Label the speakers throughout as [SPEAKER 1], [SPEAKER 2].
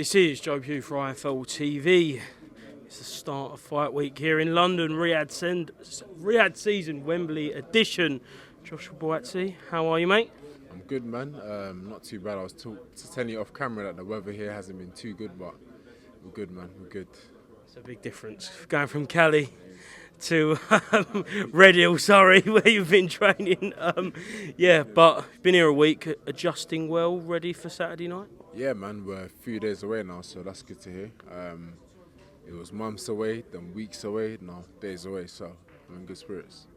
[SPEAKER 1] This is Joe Pugh for IFLTV. It's the start of fight week here in London, Riyadh season, Wembley edition. Joshua Buatsi, how are you, mate?
[SPEAKER 2] I'm good, man. Not too bad. I was telling you off camera that the weather here hasn't been too good, but we're good, man. We're good.
[SPEAKER 1] It's a big difference going from Cali to Red Hill, Surrey, where you've been training. But been here a week, adjusting well, ready for Saturday night.
[SPEAKER 2] Yeah, man. We're a few days away now, so that's good to hear. It was months away, then weeks away, now days away, so I'm in good spirits.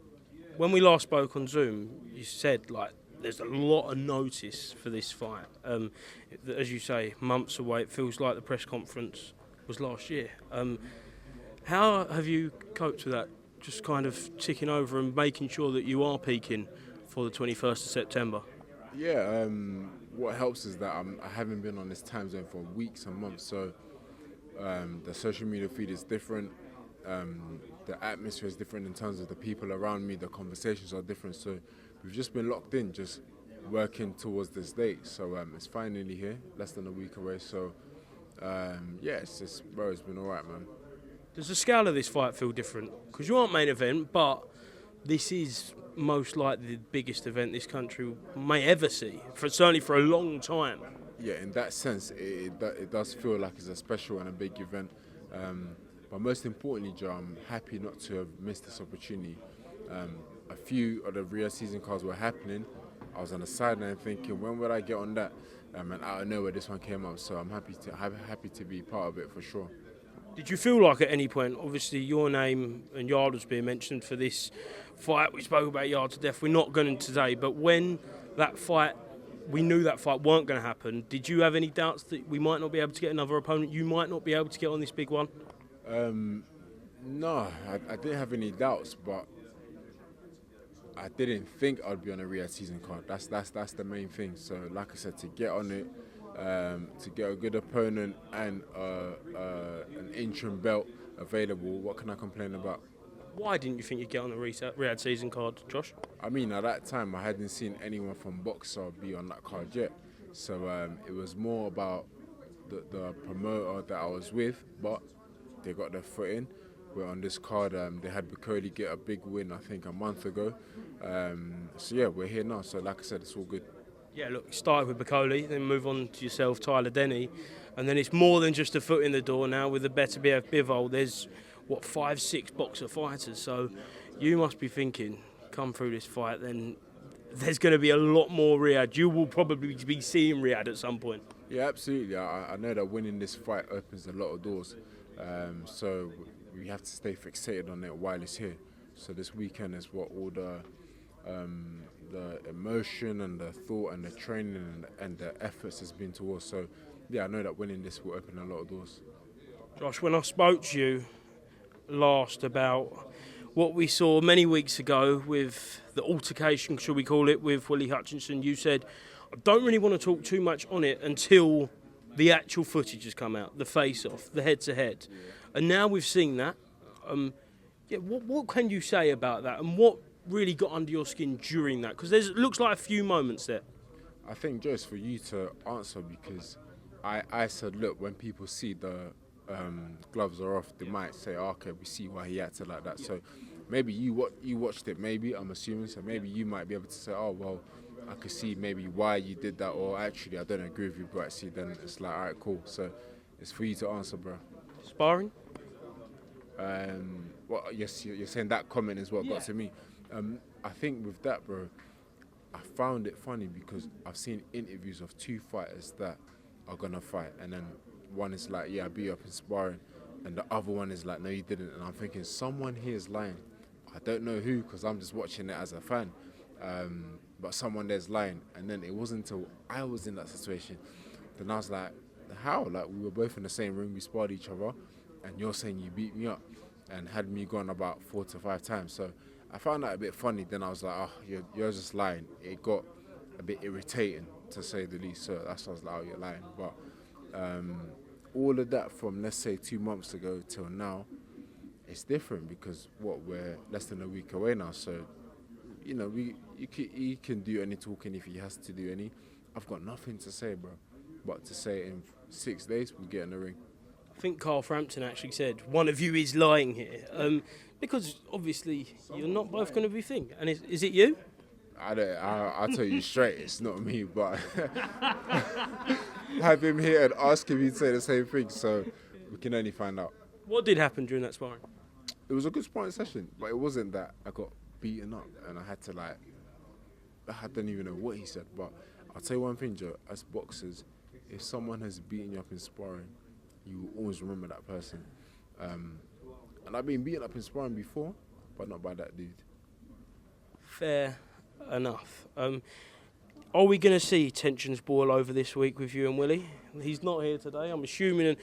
[SPEAKER 1] When we last spoke on Zoom, you said there's a lot of notice for this fight. As you say, months away. It feels like the press conference was last year. How have you coped with that? Just kind of ticking over and making sure that you are peaking for the 21st of September.
[SPEAKER 2] Yeah. What helps is that I haven't been on this time zone for weeks and months, so the social media feed is different. The atmosphere is different in terms of the people around me. The conversations are different. So we've just been locked in, just working towards this date. So it's finally here, less than a week away. So it's been all right, man.
[SPEAKER 1] Does the scale of this fight feel different? Because you aren't main event, but this is most likely the biggest event this country may ever see, certainly for a long time.
[SPEAKER 2] Yeah, in that sense, it does feel like it's a special and a big event. But most importantly, Joe, I'm happy not to have missed this opportunity. A few of the Riyadh season cards were happening. I was on the sideline thinking, when would I get on that? And out of nowhere, this one came up. So I'm happy to be part of it for sure.
[SPEAKER 1] Did you feel like at any point, obviously your name and Yard was being mentioned for this fight, we spoke about Yard to death, we're not going to today, but when that fight, we knew that fight weren't going to happen, did you have any doubts that we might not be able to get another opponent, you might not be able to get on this big one?
[SPEAKER 2] No, I didn't have any doubts, but I didn't think I'd be on a Riyadh season card. That's the main thing. So, like I said, to get on it, to get a good opponent and an interim belt available, what can I complain about?
[SPEAKER 1] Why didn't you think you'd get on the Riyadh season card, Josh?
[SPEAKER 2] I mean, at that time, I hadn't seen anyone from Boxer be on that card yet. So it was more about the promoter that I was with, but they got their foot in. We're on this card. They had Bukoli get a big win, I think, a month ago. We're here now. So, like I said, it's all good.
[SPEAKER 1] Yeah, look, started with Bukoli, then move on to yourself, Tyler Denny, and then it's more than just a foot in the door now with the better BF Bivol. There's 5-6 boxer fighters. So you must be thinking, come through this fight, then there's going to be a lot more Riyadh. You will probably be seeing Riyadh at some point.
[SPEAKER 2] Yeah, absolutely. I know that winning this fight opens a lot of doors. So we have to stay fixated on it while it's here. So this weekend is what all the emotion and the thought and the training and the efforts has been towards. So yeah, I know that winning this will open a lot of doors.
[SPEAKER 1] Josh, when I spoke to you last about what we saw many weeks ago with the altercation, should we call it, with Willy Hutchinson, you said, I don't really want to talk too much on it until the actual footage has come out, the face-off, the head-to-head. And now we've seen that. What can you say about that? And what really got under your skin during that? Because it looks like a few moments there.
[SPEAKER 2] I think, Joe, it's for you to answer, because I said, look, when people see the gloves are off, they might say, okay, we see why he acted like that. So maybe you watched it, maybe, I'm assuming, so maybe you might be able to say, oh, well, I could see maybe why you did that, or actually I don't agree with you, but see, then it's like, all right, cool. So it's for you to answer, bro.
[SPEAKER 1] Sparring?
[SPEAKER 2] Yes, you're saying that comment is what got to me. I think with that, bro, I found it funny because I've seen interviews of two fighters that are gonna fight, and then one is like, yeah, I beat you up in sparring, and the other one is like, no, you didn't. And I'm thinking, someone here is lying. I don't know who, because I'm just watching it as a fan. But someone there's lying. And then it wasn't until I was in that situation, then I was like, how? Like, we were both in the same room, we sparred each other, and you're saying you beat me up and had me gone about 4 to 5 times. So I found that a bit funny. Then I was like, oh, you're just lying. It got a bit irritating, to say the least. So that's why I was like, oh, you're lying. But all of that from, let's say, 2 months ago till now, it's different because we're less than a week away now. So, you know, he can do any talking if he has to do any. I've got nothing to say, bro, but to say in 6 days, we'll get in the ring.
[SPEAKER 1] I think Carl Frampton actually said one of you is lying here, because obviously you're not both going to be thing. And is it you?
[SPEAKER 2] I'll tell you straight, it's not me, but have him here and ask him, he'd say the same thing, so we can only find out.
[SPEAKER 1] What did happen during that sparring?
[SPEAKER 2] It was a good sparring session, but it wasn't that I got beaten up and I had to I don't even know what he said, but I'll tell you one thing, Joe, as boxers, if someone has beaten you up in sparring, you will always remember that person. And I've been beaten up in sparring before, but not by that dude.
[SPEAKER 1] Fair enough. Are we going to see tensions boil over this week with you and Willie? He's not here today. I'm assuming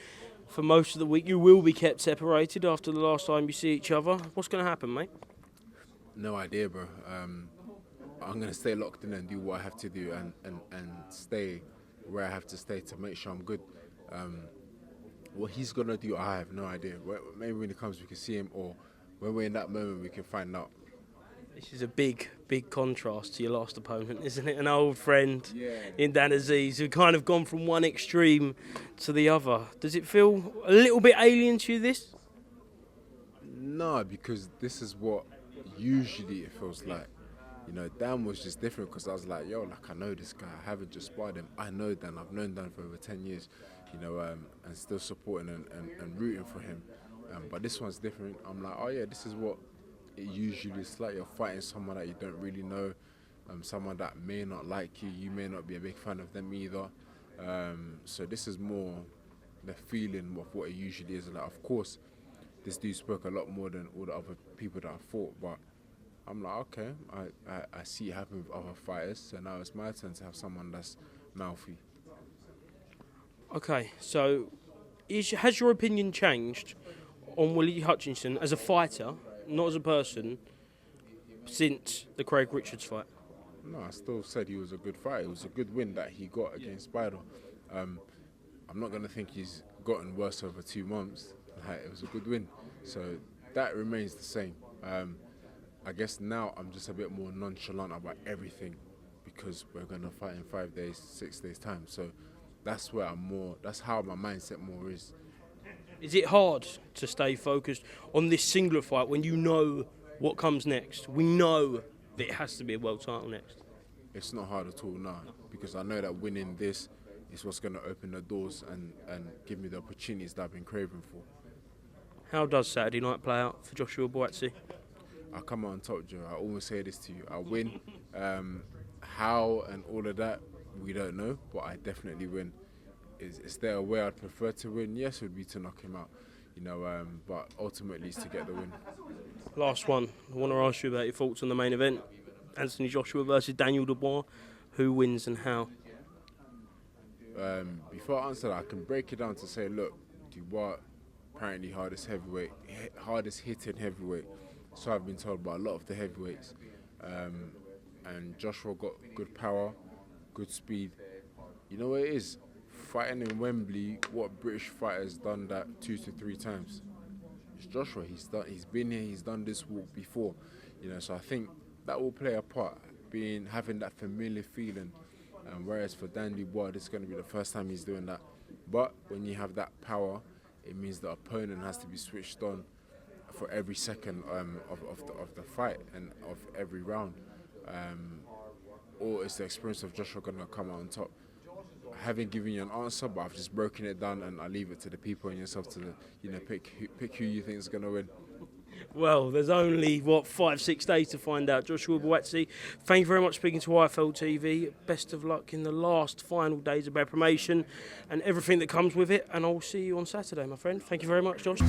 [SPEAKER 1] for most of the week you will be kept separated after the last time you see each other. What's going to happen, mate?
[SPEAKER 2] No idea, bro. I'm going to stay locked in and do what I have to do and stay where I have to stay to make sure I'm good. What he's going to do, I have no idea. Maybe when he comes we can see him, or when we're in that moment we can find out.
[SPEAKER 1] This is a big contrast to your last opponent, isn't it? An old friend in Dan Aziz who kind of gone from one extreme to the other. Does it feel a little bit alien to you, this?
[SPEAKER 2] No, because this is what usually it feels like. You know, Dan was just different because I was like, yo, I know this guy. I haven't just sparred him. I know Dan. I've known Dan for over 10 years, you know, and still supporting and rooting for him. But this one's different. I'm like, oh, yeah, this is what it usually is like. You're fighting someone that you don't really know, someone that may not like you. You may not be a big fan of them either. So this is more the feeling of what it usually is. Like, of course, this dude spoke a lot more than all the other people that I fought, but I'm like, okay, I see it happen with other fighters, so now it's my turn to have someone that's mouthy.
[SPEAKER 1] Okay, so has your opinion changed on Willy Hutchinson as a fighter, not as a person, since the Craig Richards fight?
[SPEAKER 2] No, I still said he was a good fighter. It was a good win that he got against Spider. I'm not going to think he's gotten worse over 2 months. It was a good win. So that remains the same. I guess now I'm just a bit more nonchalant about everything because we're going to fight in 5 days, 6 days time. So that's where that's how my mindset more is.
[SPEAKER 1] Is it hard to stay focused on this singular fight when you know what comes next? We know that it has to be a world title next.
[SPEAKER 2] It's not hard at all now because I know that winning this is what's going to open the doors and give me the opportunities that I've been craving for.
[SPEAKER 1] How does Saturday night play out for Joshua Buatsi?
[SPEAKER 2] I come out on top, Joe. I always say this to you. I win. How and all of that, we don't know, but I definitely win. Is there a way I'd prefer to win? Yes, it would be to knock him out, you know, but ultimately it's to get the win.
[SPEAKER 1] Last one. I want to ask you about your thoughts on the main event. Anthony Joshua versus Daniel Dubois. Who wins and how?
[SPEAKER 2] Before I answer that, I can break it down to say, look, Dubois, apparently hardest hitting heavyweight. So I've been told by a lot of the heavyweights. And Joshua got good power, good speed. You know what it is? Fighting in Wembley, what British fighter's done that 2 to 3 times? It's Joshua. He's been here. He's done this walk before. You know, so I think that will play a part. Having that familiar feeling. Whereas for Dan Dubois, this is going to be the first time he's doing that. But when you have that power, it means the opponent has to be switched on for every second of the fight and of every round. Or is the experience of Joshua going to come out on top? I haven't given you an answer, but I've just broken it down and I leave it to the people and yourself to, pick who you think is going to win.
[SPEAKER 1] Well, there's only, 5-6 days to find out. Joshua Buatsi, thank you very much for speaking to IFLTV. Best of luck in the last final days of preparation and everything that comes with it. And I'll see you on Saturday, my friend. Thank you very much, Josh.